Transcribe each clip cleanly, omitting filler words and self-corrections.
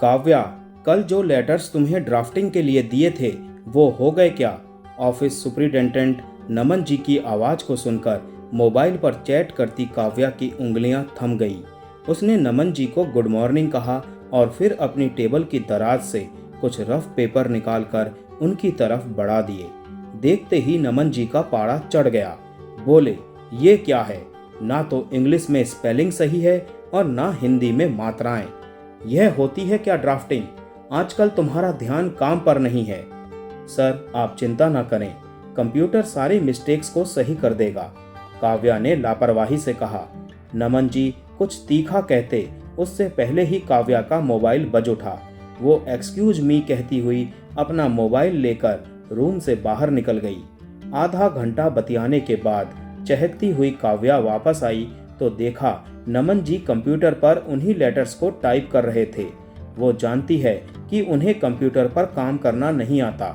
काव्या, कल जो लेटर्स तुम्हें ड्राफ्टिंग के लिए दिए थे वो हो गए क्या? ऑफिस सुपरिटेंडेंट नमन जी की आवाज़ को सुनकर मोबाइल पर चैट करती काव्या की उंगलियां थम गई। उसने नमन जी को गुड मॉर्निंग कहा और फिर अपनी टेबल की दराज से कुछ रफ पेपर निकालकर उनकी तरफ बढ़ा दिए। देखते ही नमन जी का पारा चढ़ गया। बोले, ये क्या है? ना तो इंग्लिश में स्पेलिंग सही है और ना हिंदी में मात्राएं। यह होती है क्या ड्राफ्टिंग? आजकल तुम्हारा ध्यान काम पर नहीं है। सर, आप चिंता ना करें, कंप्यूटर सारी मिस्टेक्स को सही कर देगा, काव्या ने लापरवाही से कहा। नमन जी कुछ तीखा कहते उससे पहले ही काव्या का मोबाइल बज उठा। वो एक्सक्यूज मी कहती हुई अपना मोबाइल लेकर रूम से बाहर निकल गई। आधा घंटा बतियाने के बाद चहकती हुई काव्या वापस आई तो देखा नमन जी कंप्यूटर पर उन्हीं लेटर्स को टाइप कर रहे थे। वो जानती है कि उन्हें कंप्यूटर पर काम करना नहीं आता।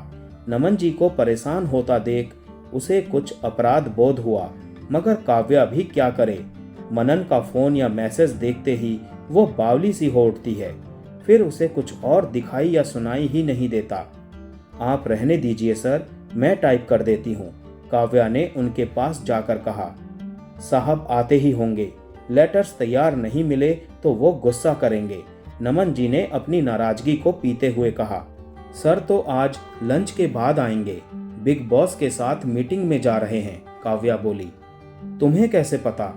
नमन जी को परेशान होता देख उसे कुछ अपराध बोध हुआ, मगर काव्या भी क्या करे। मनन का फोन या मैसेज देखते ही वो बावली सी हो उठती है। फिर उसे कुछ और दिखाई या सुनाई ही नहीं देता। आप रहने दीजिए सर, मैं टाइप कर देती हूँ, काव्या ने उनके पास जाकर कहा। साहब आते ही होंगे, लेटर्स तैयार नहीं मिले तो वो गुस्सा करेंगे, नमन जी ने अपनी नाराजगी को पीते हुए कहा। सर तो आज लंच के बाद आएंगे, बिग बॉस के साथ मीटिंग में जा रहे हैं, काव्या बोली। तुम्हें कैसे पता?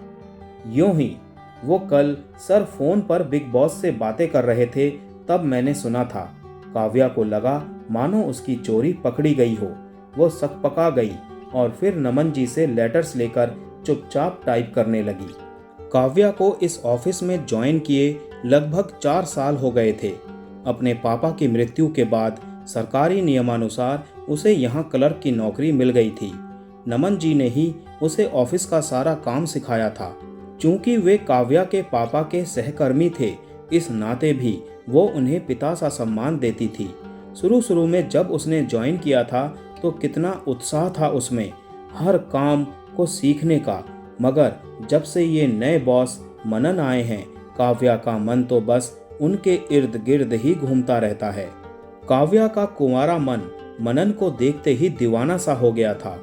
यूं ही, वो कल सर फोन पर बिग बॉस से बातें कर रहे थे तब मैंने सुना था। काव्या को लगा मानो उसकी चोरी पकड़ी गई हो। वो सकपका गई और फिर नमन जी से लेटर्स लेकर चुपचाप टाइप करने लगी। काव्या को इस ऑफिस में ज्वाइन किए लगभग 4 साल हो गए थे। अपने पापा की मृत्यु के बाद सरकारी नियमानुसार उसे यहाँ क्लर्क की नौकरी मिल गई थी। नमन जी ने ही उसे ऑफिस का सारा काम सिखाया था। चूंकि वे काव्या के पापा के सहकर्मी थे, इस नाते भी वो उन्हें पिता सा सम्मान देती थी। शुरू में जब उसने ज्वाइन किया था तो कितना उत्साह था उसमें, हर काम को सीखने का। मगर जब से ये नए बॉस मनन आए हैं, काव्या का मन तो बस उनके इर्द गिर्द ही घूमता रहता है। काव्या का कुंवारा मन मनन को देखते ही दीवाना सा हो गया था।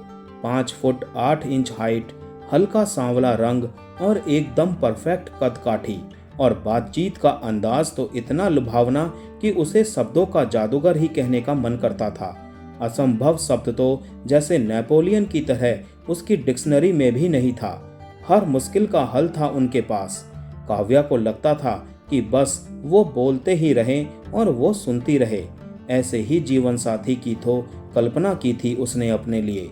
5 फुट 8 इंच हाइट, हल्का सांवला रंग और एकदम परफेक्ट कद काठी, और बातचीत का अंदाज तो इतना लुभावना कि उसे शब्दों का जादूगर ही कहने का मन करता था। असंभव शब्द तो जैसे नेपोलियन की तरह उसकी डिक्शनरी में भी नहीं था। हर मुश्किल का हल था उनके पास। काव्या को लगता था कि बस वो बोलते ही रहें और वो सुनती रहे। ऐसे ही जीवन साथी की तो कल्पना की थी उसने अपने लिए।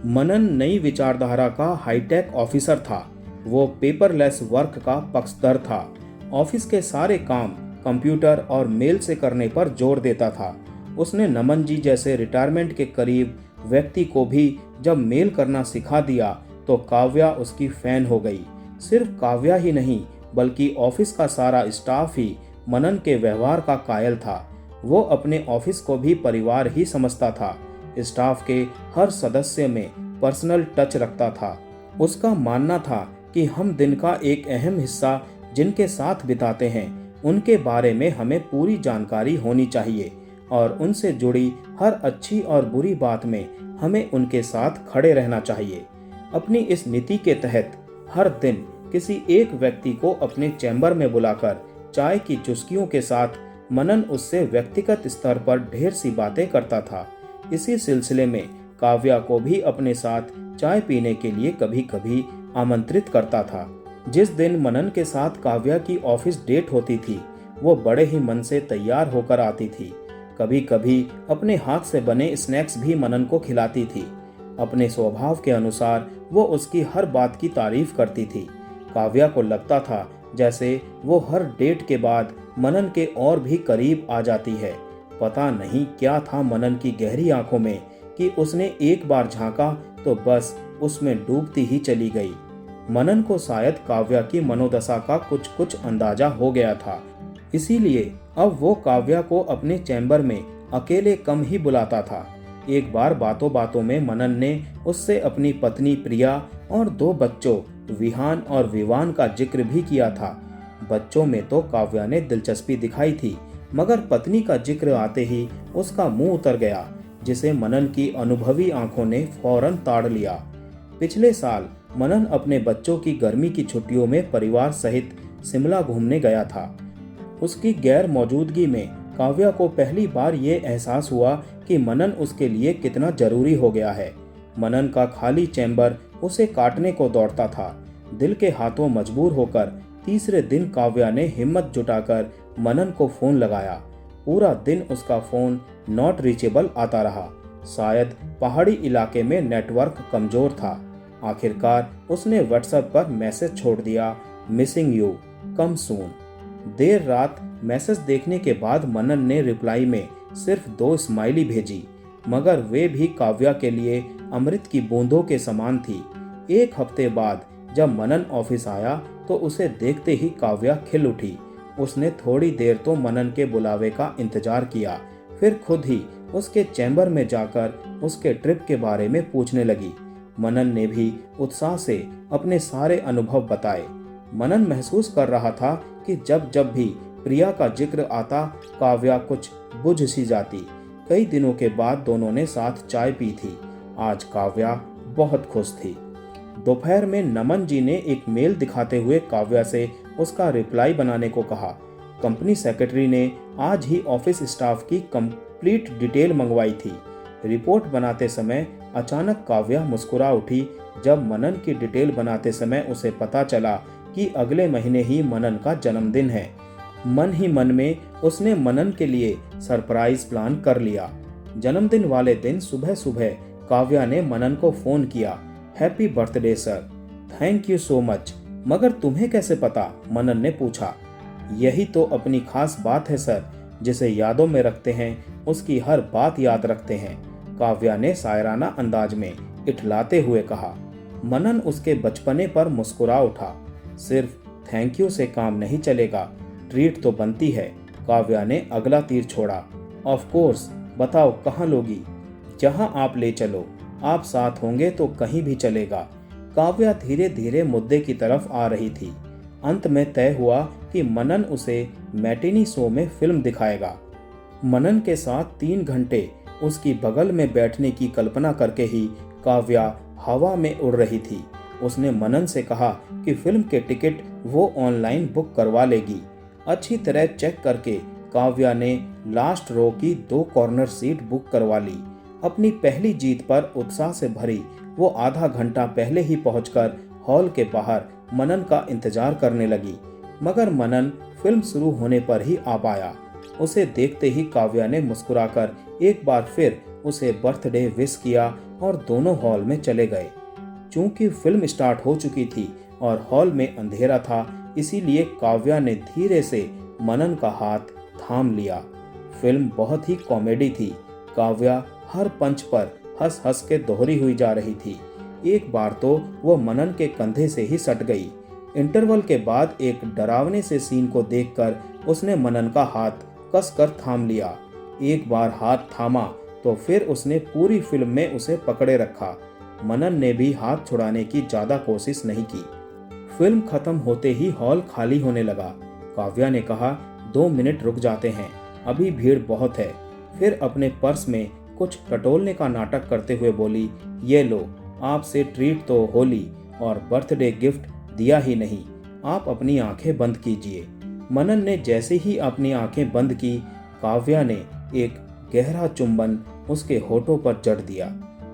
मनन नई विचारधारा का हाईटेक ऑफिसर था। वो पेपरलेस वर्क का पक्षधर था। ऑफिस के सारे काम कंप्यूटर और मेल से करने पर जोर देता था। उसने नमन जी जैसे रिटायरमेंट के करीब व्यक्ति को भी जब मेल करना सिखा दिया तो काव्या उसकी फैन हो गई। सिर्फ काव्या ही नहीं बल्कि ऑफिस का सारा स्टाफ ही मनन के व्यवहार का कायल था। वो अपने ऑफिस को भी परिवार ही समझता था। स्टाफ के हर सदस्य में पर्सनल टच रखता था। उसका मानना था कि हम दिन का एक अहम हिस्सा जिनके साथ बिताते हैं उनके बारे में हमें पूरी जानकारी होनी चाहिए और उनसे जुड़ी हर अच्छी और बुरी बात में हमें उनके साथ खड़े रहना चाहिए। अपनी इस नीति के तहत हर दिन किसी एक व्यक्ति को अपने चैम्बर में बुलाकर चाय की चुस्कियों के साथ मनन उससे व्यक्तिगत स्तर पर ढेर सी बातें करता था। इसी सिलसिले में काव्या को भी अपने साथ चाय पीने के लिए कभी कभी आमंत्रित करता था। जिस दिन मनन के साथ काव्या की ऑफिस डेट होती थी वो बड़े ही मन से तैयार होकर आती थी। कभी कभी अपने हाथ से बने स्नैक्स भी मनन को खिलाती थी। अपने स्वभाव के अनुसार वो उसकी हर बात की तारीफ करती थी। काव्या को लगता था जैसे वो हर डेट के बाद मनन के और भी करीब आ जाती है। पता नहीं क्या था मनन की गहरी आंखों में कि उसने एक बार झांका तो बस उसमें डूबती ही चली गई। मनन को शायद काव्या की मनोदशा का कुछ कुछ अंदाजा हो गया था। इसीलिए अब वो काव्या को अपने चैम्बर में अकेले कम ही बुलाता था। एक बार बातों बातों में मनन ने उससे अपनी पत्नी प्रिया और 2 बच्चों विहान और विवान का जिक्र भी किया था। बच्चों में तो काव्या ने दिलचस्पी दिखाई थी, मगर पत्नी का जिक्र आते ही उसका मुंह उतर गया, जिसे मनन की अनुभवी आंखों ने फौरन ताड़ लिया। पिछले साल मनन अपने बच्चों की गर्मी की छुट्टियों में परिवार सहित शिमला घूमने गया था। उसकी गैर मौजूदगी में काव्या को पहली बार ये एहसास हुआ कि मनन उसके लिए कितना जरूरी हो गया है। मनन का खाली चैम्बर उसे काटने को दौड़ता था। दिल के हाथों मजबूर होकर तीसरे दिन काव्या ने हिम्मत जुटाकर मनन को फोन लगाया। पूरा दिन उसका फोन नॉट रीचेबल आता रहा। शायद पहाड़ी इलाके में नेटवर्क कमजोर था। आखिरकार उसने व्हाट्सएप पर मैसेज छोड़ दिया, मिसिंग यू, कम सून। देर रात मैसेज देखने के बाद मनन ने रिप्लाई में सिर्फ 2 स्माइली भेजी, मगर वे भी काव्या के लिए अमृत की बूंदों के समान थी। 1 हफ्ते बाद जब मनन ऑफिस आया तो उसे देखते ही काव्या खिल उठी। उसने थोड़ी देर तो मनन के बुलावे का इंतजार किया, फिर खुद ही उसके चैम्बर में जाकर उसके ट्रिप के बारे में पूछने लगी। मनन ने भी उत्साह से अपने सारे अनुभव बताए। मनन महसूस कर रहा था कि जब जब भी प्रिया का जिक्र आता, काव्या कुछ बुझ सी जाती। कई दिनों के बाद दोनों ने साथ चाय पी थी। आज काव्या बहुत खुश थी। दोपहर में नमन जी ने एक मेल दिखाते हुए काव्या से उसका रिप्लाई बनाने को कहा। कंपनी सेक्रेटरी ने आज ही ऑफिस स्टाफ की कंप्लीट डिटेल मंगवाई थी। रिपोर्ट बनाते समय अचानक काव्या मुस्कुरा उठी जब मनन की डिटेल बनाते समय उसे पता चला कि अगले महीने ही मनन का जन्मदिन है। मन ही मन में उसने मनन के लिए सरप्राइज प्लान कर लिया। जन्मदिन वाले दिन सुबह सुबह काव्या ने मनन को फोन किया। Happy birthday sir, thank you so much. मगर तुम्हें कैसे पता? मनन ने पूछा। यही तो अपनी खास बात है सर, जिसे यादों में रखते हैं उसकी हर बात याद रखते हैं, काव्या ने शायराना अंदाज में इठलाते हुए कहा। मनन उसके बचपने पर मुस्कुरा उठा। सिर्फ थैंक यू से काम नहीं चलेगा, ट्रीट तो बनती है। काव्या ने अगला तीर छोड़ा। ऑफ कोर्स, बताओ कहाँ लोगी? जहां आप ले चलो, आप साथ होंगे तो कहीं भी चलेगा। काव्या धीरे धीरे मुद्दे की तरफ आ रही थी। अंत में तय हुआ कि मनन उसे मैटिनी शो में फिल्म दिखाएगा। मनन के साथ 3 घंटे उसकी बगल में बैठने की कल्पना करके ही काव्या हवा में उड़ रही थी। उसने मनन से कहा कि फिल्म के टिकट वो ऑनलाइन बुक करवा लेगी। अच्छी तरह चेक करके काव्या ने लास्ट रो की 2 कॉर्नर सीट बुक करवा ली। अपनी पहली जीत पर उत्साह से भरी वो आधा घंटा पहले ही पहुंचकर हॉल के बाहर मनन का इंतजार करने लगी। मगर मनन फिल्म शुरू होने पर ही आ पाया। उसे देखते ही काव्या ने मुस्कुराकर एक बार फिर उसे बर्थडे विश किया और दोनों हॉल में चले गए। चूंकि फिल्म स्टार्ट हो चुकी थी और हॉल में अंधेरा था, इसीलिए काव्या ने धीरे से मनन का हाथ थाम लिया। फिल्म बहुत ही कॉमेडी थी। काव्या हर पंच पर हंस हंस के दोहरी हुई जा रही थी। एक बार तो वो मनन के कंधे से ही सट गई। इंटरवल के बाद एक डरावने से सीन को देखकर उसने मनन का हाथ कसकर थाम लिया। एक बार हाथ थामा तो फिर उसने पूरी फिल्म में उसे पकड़े रखा। मनन ने भी हाथ छुड़ाने की ज्यादा कोशिश नहीं की। फिल्म खत्म होते ही हॉल खाली होने लगा। काव्या ने कहा, 2 मिनट रुक जाते हैं, अभी भीड़ बहुत है। फिर अपने पर्स में कुछ टटोलने का नाटक करते हुए बोली, ये लो, आपसे ट्रीट तो होली और बर्थडे गिफ्ट दिया ही नहीं, आप अपनी आंखें बंद कीजिए। मनन ने जैसे ही अपनी आंखें बंद की, काव्या ने एक गहरा चुंबन उसके होठों पर जड़ दिया।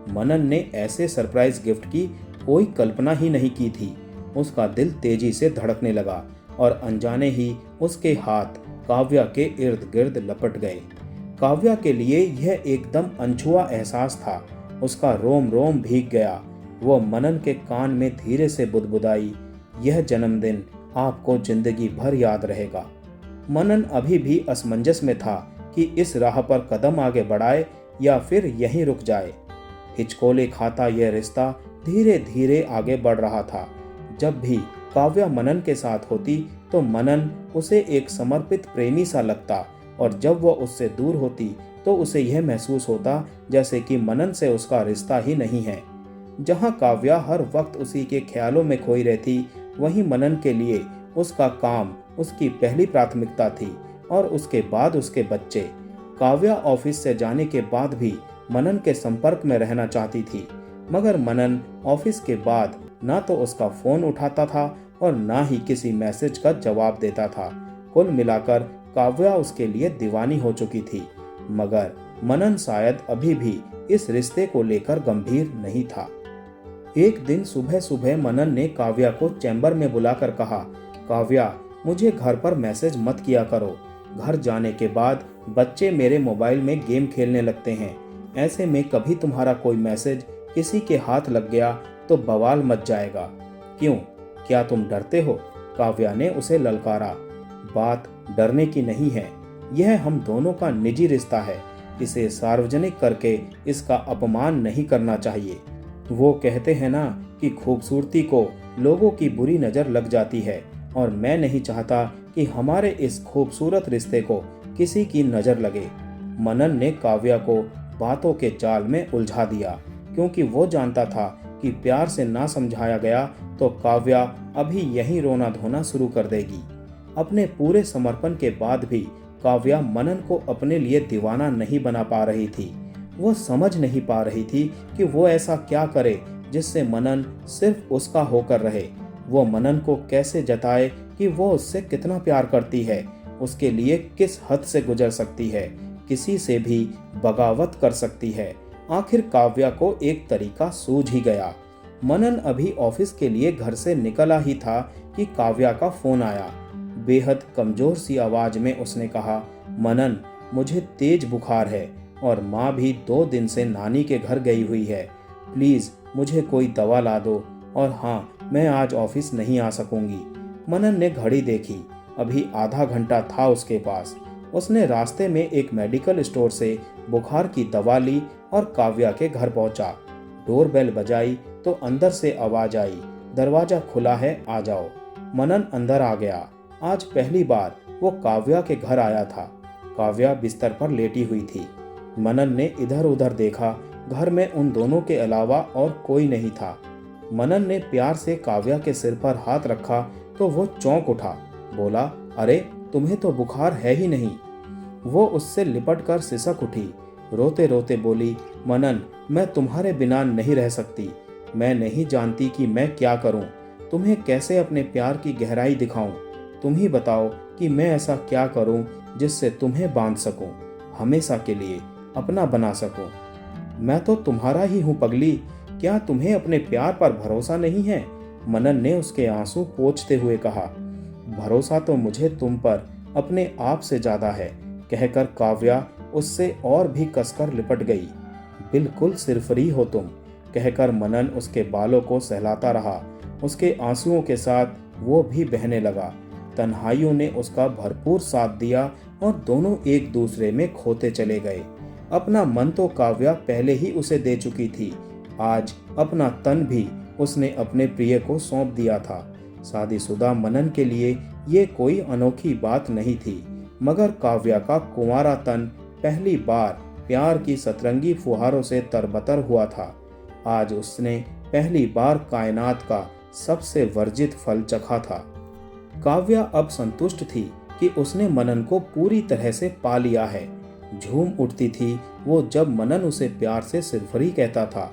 मनन ने ऐसे सरप्राइज गिफ्ट की कोई कल्पना ही नहीं की थी। उसका दिल तेजी से धड़कने लगा और अनजाने ही उसके हाथ काव्या के इर्द गिर्द लपट गए। काव्या के लिए यह एकदम अनछुआ एहसास था। उसका रोम रोम भीग गया। वो मनन के कान में धीरे से बुदबुदाई, यह जन्मदिन आपको जिंदगी भर याद रहेगा। मनन अभी भी असमंजस में था कि इस राह पर कदम आगे बढ़ाए या फिर यहीं रुक जाए। हिचकोले खाता यह रिश्ता धीरे धीरे आगे बढ़ रहा था। जब भी काव्या मनन के साथ होती तो मनन उसे एक समर्पित प्रेमी सा लगता, और जब वह उससे दूर होती तो उसे यह महसूस होता जैसे कि मनन से उसका रिश्ता ही नहीं है। जहाँ काव्या हर वक्त उसी के ख्यालों में खोई रहती, वहीं मनन के लिए उसका काम उसकी पहली प्राथमिकता थी और उसके बाद उसके बच्चे। काव्या ऑफिस से जाने के बाद भी मनन के संपर्क में रहना चाहती थी, मगर मनन ऑफिस के बाद ना तो उसका फोन उठाता था और ना ही किसी मैसेज का जवाब देता था। कुल मिलाकर काव्या उसके लिए दीवानी हो चुकी थी, मगर मनन शायद अभी भी इस रिश्ते को लेकर गंभीर नहीं था। एक दिन सुबह सुबह मनन ने काव्या को चैम्बर में बुलाकर कहा, काव्या, मुझे घर पर मैसेज मत किया करो। घर जाने के बाद बच्चे मेरे मोबाइल में गेम खेलने लगते हैं। ऐसे में कभी तुम्हारा कोई मैसेज किसी के हाथ लग गया तो बवाल मच जाएगा। क्यों, क्या तुम डरते हो? काव्या ने उसे ललकारा। बात डरने की नहीं है, यह हम दोनों का निजी रिश्ता है। इसे सार्वजनिक करके इसका अपमान नहीं करना चाहिए। वो कहते हैं ना कि खूबसूरती को लोगों की बुरी नज़र लग जाती है, और मैं नहीं चाहता कि हमारे इस खूबसूरत रिश्ते को किसी की नज़र लगे। मनन ने काव्या को बातों के जाल में उलझा दिया, क्योंकि वो जानता था कि प्यार से ना समझाया गया तो काव्या अभी यहीं रोना धोना शुरू कर देगी। अपने पूरे समर्पण के बाद भी काव्या मनन को अपने लिए दीवाना नहीं बना पा रही थी। वो समझ नहीं पा रही थी कि वो ऐसा क्या करे जिससे मनन सिर्फ उसका होकर रहे। वो मनन को कैसे जताए कि वो उससे कितना प्यार करती है, उसके लिए किस हद से गुजर सकती है, किसी से भी बगावत कर सकती है। आखिर काव्या को एक तरीका सूझ ही गया। मनन अभी ऑफिस के लिए घर से निकला ही था कि काव्या का फोन आया। बेहद कमजोर सी आवाज में उसने कहा, मनन, मुझे तेज बुखार है और माँ भी 2 दिन से नानी के घर गई हुई है। प्लीज मुझे कोई दवा ला दो, और हाँ, मैं आज ऑफिस नहीं आ सकूंगी। मनन ने घड़ी देखी, अभी आधा घंटा था उसके पास। उसने रास्ते में एक मेडिकल स्टोर से बुखार की दवा ली और काव्या के घर पहुंचा। डोरबेल बजाई तो अंदर से आवाज आई, दरवाजा खुला है, आ जाओ। मनन अंदर आ गया। आज पहली बार वो काव्या के घर आया था। काव्या बिस्तर पर लेटी हुई थी। मनन ने इधर उधर देखा, घर में उन दोनों के अलावा और कोई नहीं था। मनन ने प्यार से काव्या के सिर पर हाथ रखा तो वो चौंक उठा। बोला, अरे तुम्हें तो बुखार है ही नहीं। वो उससे लिपट कर सिसक उठी। रोते रोते बोली, मनन, मैं तुम्हारे बिना नहीं रह सकती। मैं नहीं जानती कि मैं क्या करूं, तुम्हें कैसे अपने प्यार की गहराई दिखाऊं। तुम ही बताओ कि मैं ऐसा क्या करूं जिससे तुम्हें बांध सकूं, हमेशा के लिए अपना बना सकूं। मैं तो तुम्हारा ही हूं पगली, क्या तुम्हें अपने प्यार पर भरोसा नहीं है? मनन ने उसके आंसू पोंछते हुए कहा। भरोसा तो मुझे तुम पर अपने आप से ज्यादा है, कहकर काव्या उससे और भी कसकर लिपट गई। बिल्कुल सिरफरी हो तुम, कहकर मनन उसके बालों को सहलाता रहा। उसके आंसुओं के साथ वो भी बहने लगा। तन्हाइयों ने उसका भरपूर साथ दिया और दोनों एक दूसरे में खोते चले गए। अपना मन तो काव्या पहले ही उसे दे चुकी थी, आज अपना तन भी उसने अपने प्रिय को सौंप दिया था। शादीशुदा मनन के लिए ये कोई अनोखी बात नहीं थी, मगर काव्या का कुंवारा तन पहली बार प्यार की सतरंगी फुहारों से तरबतर हुआ था। आज उसने पहली बार कायनात का सबसे वर्जित फल चखा था। काव्या अब संतुष्ट थी कि उसने मनन को पूरी तरह से पा लिया है। झूम उठती थी वो जब मनन उसे प्यार से सिरफरी कहता था,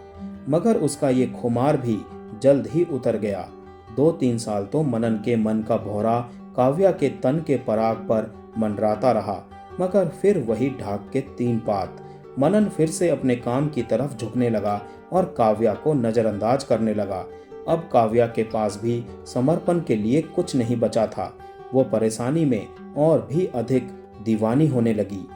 मगर उसका ये खुमार भी जल्द ही उतर गया। 2-3 साल तो मनन के मन का भौरा काव्या के तन के पराग पर मंडराता रहा, मगर फिर वही ढाक के 3 पात। मनन फिर से अपने काम की तरफ झुकने लगा और काव्या को नजरअंदाज करने लगा। अब काव्या के पास भी समर्पण के लिए कुछ नहीं बचा था। वो परेशानी में और भी अधिक दीवानी होने लगी।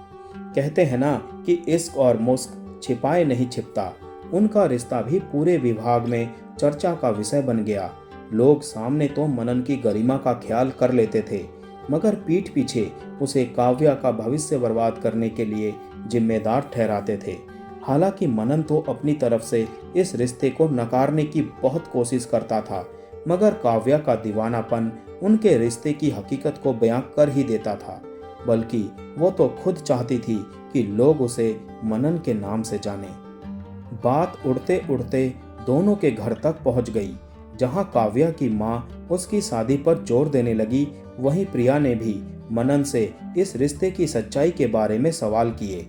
कहते हैं ना कि इश्क और मुस्क छिपाए नहीं छिपता। उनका रिश्ता भी पूरे विभाग में चर्चा का विषय बन गया। लोग सामने तो मनन की गरिमा का ख्याल कर लेते थे, मगर पीठ पीछे उसे काव्या का भविष्य बर्बाद करने के लिए जिम्मेदार ठहराते थे। हालांकि मनन तो अपनी तरफ से इस रिश्ते को नकारने की बहुत कोशिश करता था, मगर काव्या का दीवानापन उनके रिश्ते की हकीकत को बयां कर ही देता था। बल्कि वो तो खुद चाहती थी कि लोग उसे मनन के नाम से जाने। बात उड़ते उड़ते दोनों के घर तक पहुंच गई। जहां काव्या की माँ उसकी शादी पर जोर देने लगी, वहीं प्रिया ने भी मनन से इस रिश्ते की सच्चाई के बारे में सवाल किए।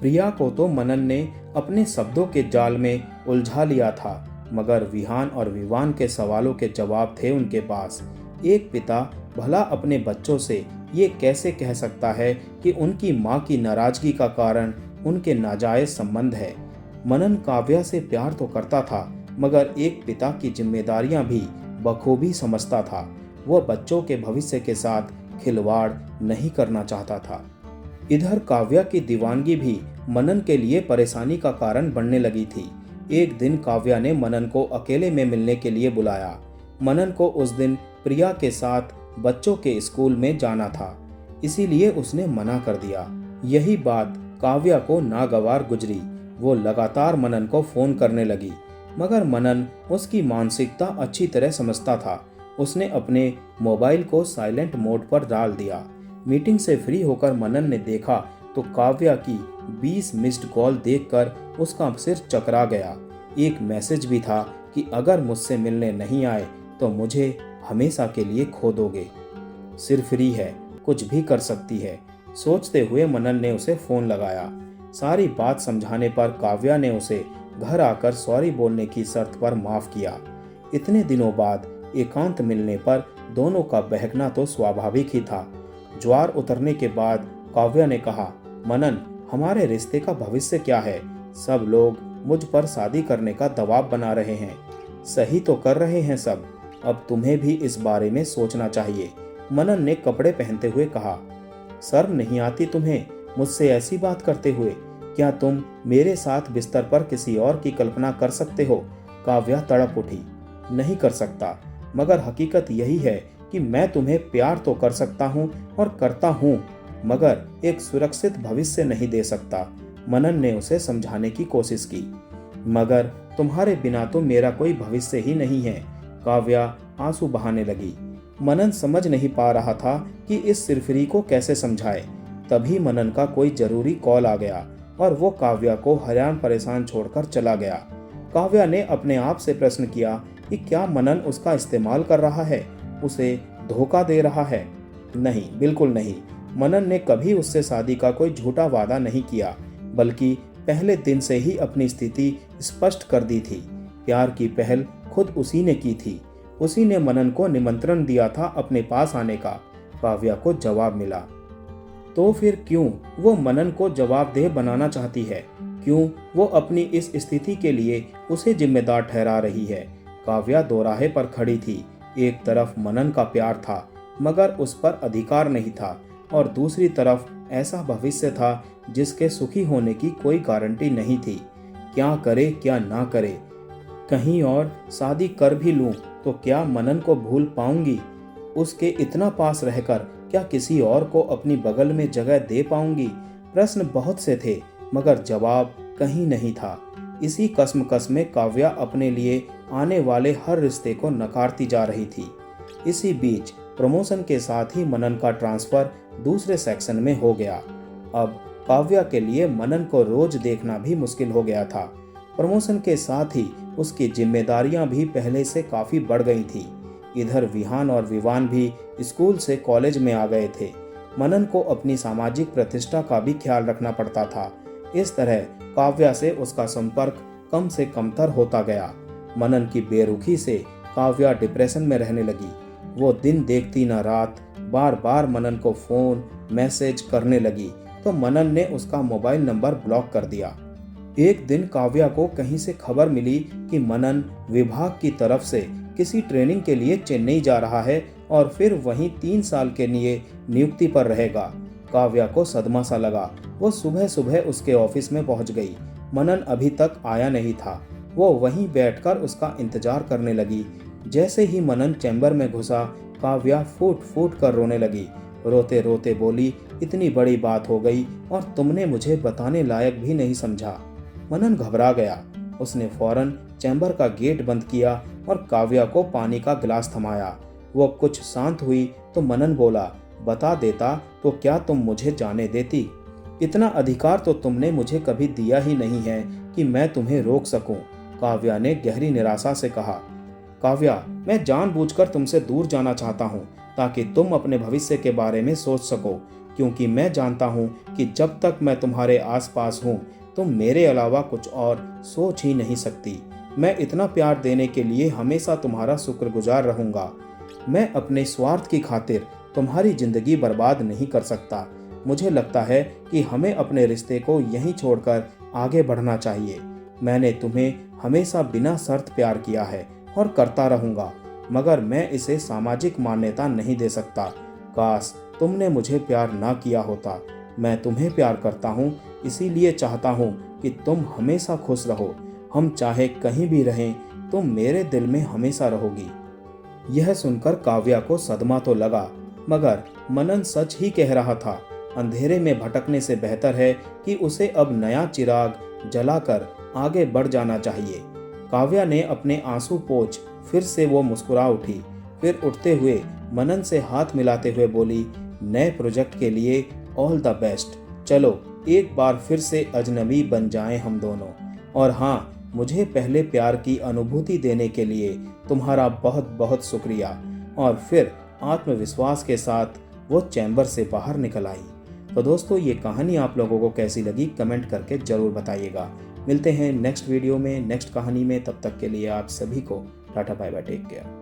प्रिया को तो मनन ने अपने शब्दों के जाल में उलझा लिया था, मगर विहान और विवान के सवालों के जवाब थे उनके पास। एक पिता भला अपने बच्चों से ये कैसे कह सकता है कि उनकी माँ की नाराजगी का कारण उनके नाजायज संबंध है। मनन काव्या से प्यार तो करता था, मगर एक पिता की जिम्मेदारियां भी बखूबी समझता था। वह बच्चों के भविष्य के साथ खिलवाड़ नहीं करना चाहता था। इधर काव्या की दीवानगी भी मनन के लिए परेशानी का कारण बनने लगी थी। एक दिन काव्या ने मनन को अकेले में मिलने के लिए बुलाया। मनन को उस दिन प्रिया के साथ बच्चों के स्कूल में जाना था, इसीलिए उसने मना कर दिया। यही बात काव्या को नागवार गुजरी। वो लगातार मनन को फोन करने लगी, मगर मनन उसकी मानसिकता अच्छी तरह समझता था। उसने अपने मोबाइल को साइलेंट मोड पर डाल दिया। मीटिंग से फ्री होकर मनन ने देखा तो काव्या की 20 मिस्ड कॉल देखकर उसका सिर चकरा गया। एक मैसेज भी था कि अगर मुझसे मिलने नहीं आए तो मुझे हमेशा के लिए खो दोगे। सिर फ्री है, कुछ भी कर सकती है, सोचते हुए मनन ने उसे फोन लगाया। सारी बात समझाने पर काव्या ने उसे घर आकर सॉरी बोलने की शर्त पर माफ किया। इतने दिनों बाद एकांत मिलने पर दोनों का बहकना तो स्वाभाविक ही था। ज्वार उतरने के बाद काव्या ने कहा, मनन, हमारे रिश्ते का भविष्य क्या है? सब लोग मुझ पर शादी करने का दबाव बना रहे हैं। सही तो कर रहे हैं सब, अब तुम्हें भी इस बारे में सोचना चाहिए। मनन ने कपड़े पहनते हुए कहा। शर्म नहीं आती तुम्हें मुझसे ऐसी बात करते हुए? क्या तुम मेरे साथ बिस्तर पर किसी और की कल्पना कर सकते हो? काव्या तड़प उठी। नहीं कर सकता, मगर हकीकत यही है कि मैं तुम्हें प्यार तो कर सकता हूँ और करता हूँ, मगर एक सुरक्षित भविष्य नहीं दे सकता। मनन ने उसे समझाने की कोशिश की। मगर तुम्हारे बिना तो मेरा कोई भविष्य ही नहीं है। काव्या आंसू बहाने लगी। मनन समझ नहीं पा रहा था कि इस सिरफिरी को कैसे समझाए। तभी मनन का कोई जरूरी कॉल आ गया और वो काव्या को हैरान परेशान छोड़कर चला गया। काव्या ने अपने आप से प्रश्न किया कि क्या मनन उसका इस्तेमाल कर रहा है, उसे धोखा दे रहा है? नहीं, बिल्कुल नहीं। मनन ने कभी उससे शादी का कोई झूठा वादा नहीं किया, बल्कि पहले दिन से ही अपनी स्थिति स्पष्ट कर दी थी। प्यार की पहल खुद उसी ने की थी। उसी ने मनन को निमंत्रण दिया था अपने पास आने का। काव्या को जवाब मिला। तो फिर क्यों वो मनन को जवाबदेह बनाना चाहती है? क्यों वो अपनी इस स्थिति के लिए उसे जिम्मेदार ठहरा रही है? काव्या दोराहे पर खड़ी थी। एक तरफ मनन का प्यार था, मगर उस पर अधिकार नहीं था, और दूसरी तरफ ऐसा भविष्य था जिसके सुखी होने की कोई गारंटी नहीं थी। क्या करे क्या ना करे? कहीं और शादी कर भी लूं तो क्या मनन को भूल पाऊंगी? उसके इतना पास रहकर क्या किसी और को अपनी बगल में जगह दे पाऊंगी? प्रश्न बहुत से थे, मगर जवाब कहीं नहीं था। इसी कश्मकश में काव्या अपने लिए आने वाले हर रिश्ते को नकारती जा रही थी। इसी बीच प्रमोशन के साथ ही मनन का ट्रांसफर दूसरे सेक्शन में हो गया। अब काव्या के लिए मनन को रोज देखना भी मुश्किल हो गया था। प्रमोशन के साथ ही उसकी जिम्मेदारियां भी पहले से काफी बढ़ गई थी। इधर विहान और विवान भी स्कूल से कॉलेज में आ गए थे। मनन को अपनी सामाजिक प्रतिष्ठा का भी ख्याल रखना पड़ता था। इस तरह काव्या से उसका संपर्क कम से कमतर होता गया। मनन की बेरुखी से काव्या डिप्रेशन में रहने लगी। वो दिन देखती न रात बार बार मनन को फोन मैसेज करने लगी, तो मनन ने उसका मोबाइल नंबर ब्लॉक कर दिया। एक दिन काव्या को कहीं से खबर मिली कि मनन विभाग की तरफ से किसी ट्रेनिंग के लिए चेन्नई जा रहा है और फिर वहीं 3 साल के लिए नियुक्ति पर रहेगा। काव्या को सदमा सा लगा। वो सुबह सुबह उसके ऑफिस में पहुंच गई। मनन अभी तक आया नहीं था। वो वहीं बैठकर उसका इंतजार करने लगी। जैसे ही मनन चैम्बर में घुसा, काव्या फूट फूट कर रोने लगी। रोते रोते बोली, इतनी बड़ी बात हो गई और तुमने मुझे बताने लायक भी नहीं समझा। मनन घबरा गया। उसने फौरन चैम्बर का गेट बंद किया और काव्या को पानी का गिलास थमाया। वो कुछ शांत हुई तो मनन बोला, बता देता तो क्या तुम मुझे जाने देती? इतना अधिकार तो तुमने मुझे कभी दिया ही नहीं है कि मैं तुम्हें रोक सकूं। काव्या ने गहरी निराशा से कहा। काव्या, मैं जानबूझकर तुमसे दूर जाना चाहता हूं ताकि तुम अपने भविष्य के बारे में सोच सको, क्योंकि मैं जानता हूँ कि जब तक मैं तुम्हारे आसपास हूँ तुम मेरे अलावा कुछ और सोच ही नहीं सकती। मैं इतना प्यार देने के लिए हमेशा तुम्हारा शुक्रगुजार रहूँगा। मैं अपने स्वार्थ की खातिर तुम्हारी जिंदगी बर्बाद नहीं कर सकता। मुझे लगता है कि हमें अपने रिश्ते को यहीं छोड़कर आगे बढ़ना चाहिए। मैंने तुम्हें हमेशा बिना शर्त प्यार किया है और करता रहूँगा, मगर मैं इसे सामाजिक मान्यता नहीं दे सकता। काश तुमने मुझे प्यार ना किया होता। मैं तुम्हें प्यार करता हूँ, इसीलिए चाहता हूँ कि तुम हमेशा खुश रहो। हम चाहे कहीं भी रहें, तुम मेरे दिल में हमेशा रहोगी। यह सुनकर काव्या को सदमा तो लगा, मगर मनन सच ही कह रहा था। अंधेरे में भटकने से बेहतर है कि उसे अब नया चिराग जलाकर आगे बढ़ जाना चाहिए। काव्या ने अपने आंसू पोंछ फिर से वो मुस्कुरा उठी। फिर उठते हुए मनन से हाथ मिलाते हुए बोली, नए प्रोजेक्ट के लिए ऑल द बेस्ट। चलो एक बार फिर से अजनबी बन जाएं हम दोनों। और हाँ, मुझे पहले प्यार की अनुभूति देने के लिए तुम्हारा बहुत बहुत शुक्रिया। और फिर आत्मविश्वास के साथ वो चैम्बर से बाहर निकल आई। तो दोस्तों, ये कहानी आप लोगों को कैसी लगी कमेंट करके ज़रूर बताइएगा। मिलते हैं नेक्स्ट वीडियो में, नेक्स्ट कहानी में। तब तक के लिए आप सभी को tata bye bye, take care.